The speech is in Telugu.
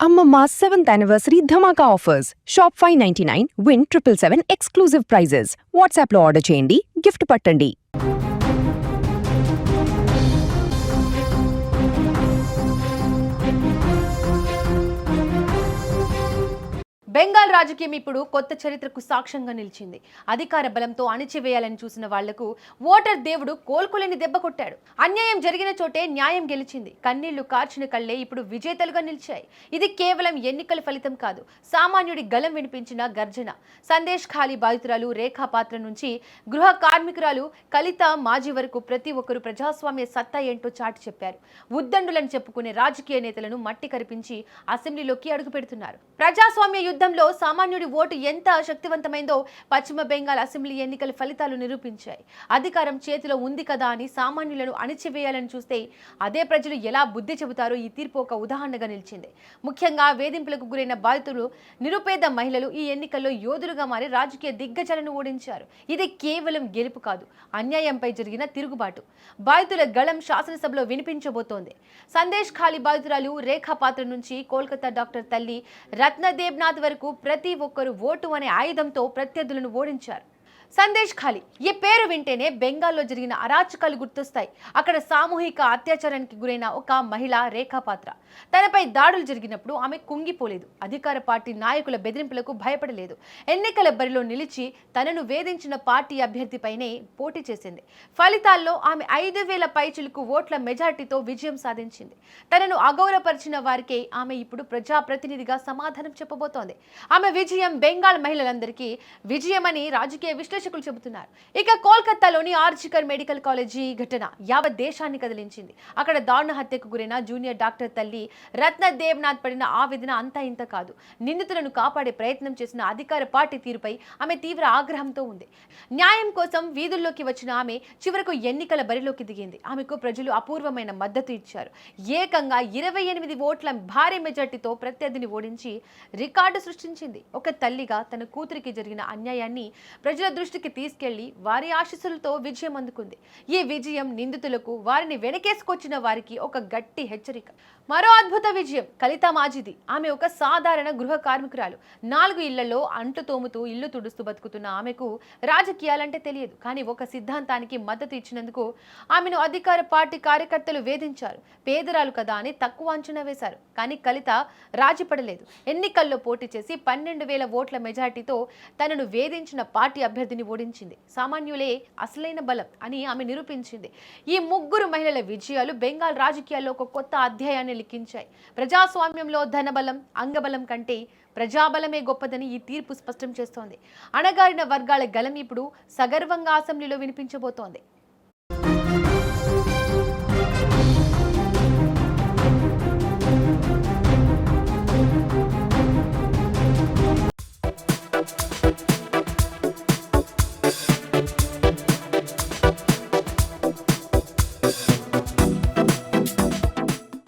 Amma 7th anniversary Dhamaka offers. Shop 599, win 777 exclusive prizes. WhatsApp lo order cheyandi, gift pattandi. Bengal రాజకీయం ఇప్పుడు కొత్త చరిత్రకు సాక్ష్యంగా నిలిచింది. అధికార బలంతో అణిచివేయాలని చూసిన వాళ్లకు ఓటర్ దేవుడు కోలుకోలేని దెబ్బ కొట్టాడు. అన్యాయం జరిగిన చోటే న్యాయం గెలిచింది. కన్నీళ్లు కార్చిన కళ్లే ఇప్పుడు విజేతలుగా నిలిచాయి. ఇది కేవలం ఎన్నికల ఫలితం కాదు, సామాన్యుడి గలం వినిపించిన గర్జన. సందేశ్ ఖాళీ బాధితురాలు రేఖా పాత్ర నుంచి గృహ కార్మికురాలు కలిత మాజీ వరకు ప్రతి ఒక్కరూ ప్రజాస్వామ్య సత్తా ఏంటో చాటి చెప్పారు. ఉద్దండులను చెప్పుకునే రాజకీయ నేతలను మట్టి కరిపించి అసెంబ్లీలోకి అడుగు పెడుతున్నారు. ప్రజాస్వామ్య యుద్ధంలో సామాన్యుడి ఓటు ఎంత శక్తివంతమైందో పశ్చిమ బెంగాల్ అసెంబ్లీ ఎన్నికల ఫలితాలు నిరూపించాయి. అధికారం చేతిలో ఉంది కదా అని సామాన్యులను అణిచివేయాలని చూస్తే అదే ప్రజలు ఎలా బుద్ధి చెబుతారో ఈ తీర్పు ఒక ఉదాహరణగా నిలిచింది. ముఖ్యంగా వేధింపులకు గురైన బాధితులు, నిరుపేద మహిళలు ఈ ఎన్నికల్లో యోధులుగా మారి రాజకీయ దిగ్గజాలను ఓడించారు. ఇది కేవలం గెలుపు కాదు, అన్యాయంపై జరిగిన తిరుగుబాటు. బాధితుల గళం శాసనసభలో వినిపించబోతోంది. సందేశ్ ఖాళీ బాధితురాలు రేఖా పాత్ర నుంచి కోల్కతా డాక్టర్ తల్లి రత్నదేబ్నాథ్ వరకు ప్రతి ఒక్కరు ఓటు అనే ఆయుధంతో ప్రత్యర్థులను ఓడించారు. సందేశ్ ఖాళీ ఈ పేరు వింటేనే బెంగాల్లో జరిగిన అరాచకాలు గుర్తొస్తాయి. అక్కడ సామూహిక అత్యాచారానికి గురైన ఒక మహిళ రేఖా పాత్ర. తనపై దాడులు జరిగినప్పుడు ఆమె కుంగిపోలేదు. అధికార పార్టీ నాయకుల బెదిరింపులకు భయపడలేదు. ఎన్నికల బరిలో నిలిచి తనను వేధించిన పార్టీ అభ్యర్థిపైనే పోటీ చేసింది. ఫలితాల్లో ఆమె 5,000 పైచిలకు ఓట్ల మెజార్టీతో విజయం సాధించింది. తనను అగౌరవపరిచిన వారికే ఆమె ఇప్పుడు ప్రజాప్రతినిధిగా సమాధానం చెప్పబోతోంది. ఆమె విజయం బెంగాల్ మహిళలందరికీ విజయమని రాజకీయ విశ్లేషకులు చెబుతున్నారు. ఇక కోల్కతాలోని ఆర్జికర్ మెడికల్ కాలేజీ ఘటన యావత్ దేశాన్ని కదిలించింది. అక్కడ దారుణ హత్యకు గురైన జూనియర్ డాక్టర్ తల్లి రత్నదేబ్నాథ్ పడిన ఆవేదన అంతా ఇంత కాదు. నిందితులను కాపాడే ప్రయత్నం చేసిన అధికార పార్టీ తీరుపై ఆమె తీవ్ర ఆగ్రహంతో ఉంది. న్యాయం కోసం వీధుల్లోకి వచ్చిన ఆమె చివరకు ఎన్నికల బరిలోకి దిగింది. ఆమెకు ప్రజలు అపూర్వమైన మద్దతు ఇచ్చారు. ఏకంగా 28 ఓట్ల భారీ మెజార్టీతో ప్రత్యర్థిని ఓడించి రికార్డు సృష్టించింది. ఒక తల్లిగా తన కూతురికి జరిగిన అన్యాయాన్ని ప్రజల దృష్టికి తీసుకెళ్లి వారి ఆశీస్సులతో విజయం అందుకుంది. ఈ విజయం నిందితులకు, వారిని వెనకేసుకొచ్చిన వారికి ఒక గట్టి హెచ్చరిక. మరో అద్భుత విజయం కలిత మాజీది. ఆమె ఒక సాధారణ గృహ కార్మికురాలు. 4 ఇళ్లలో అంట్లు తోముతూ ఇల్లు తుడుస్తూ బతుకుతున్న ఆమెకు రాజకీయాలంటే తెలియదు. కానీ ఒక సిద్ధాంతానికి మద్దతు ఇచ్చినందుకు ఆమెను అధికార పార్టీ కార్యకర్తలు వేధించారు. పేదరాలు కదా అని తక్కువ అంచనా వేశారు. కానీ కలిత రాజీపడలేదు. ఎన్నికల్లో పోటీ చేసి 12,000 ఓట్ల మెజార్టీతో తనను వేధించిన పార్టీ అభ్యర్థిని ఓడించింది. సామాన్యులే అసలైన బలం అని ఆమె నిరూపించింది. ఈ ముగ్గురు మహిళల విజయాలు బెంగాల్ రాజకీయాల్లో ఒక కొత్త అధ్యాయాన్ని లిఖించాయి. ప్రజాస్వామ్యంలో ధనబలం, అంగబలం కంటే ప్రజాబలమే గొప్పదని ఈ తీర్పు స్పష్టం చేస్తోంది. అణగారిన వర్గాల గలం ఇప్పుడు సగర్వంగా అసెంబ్లీలో వినిపించబోతోంది.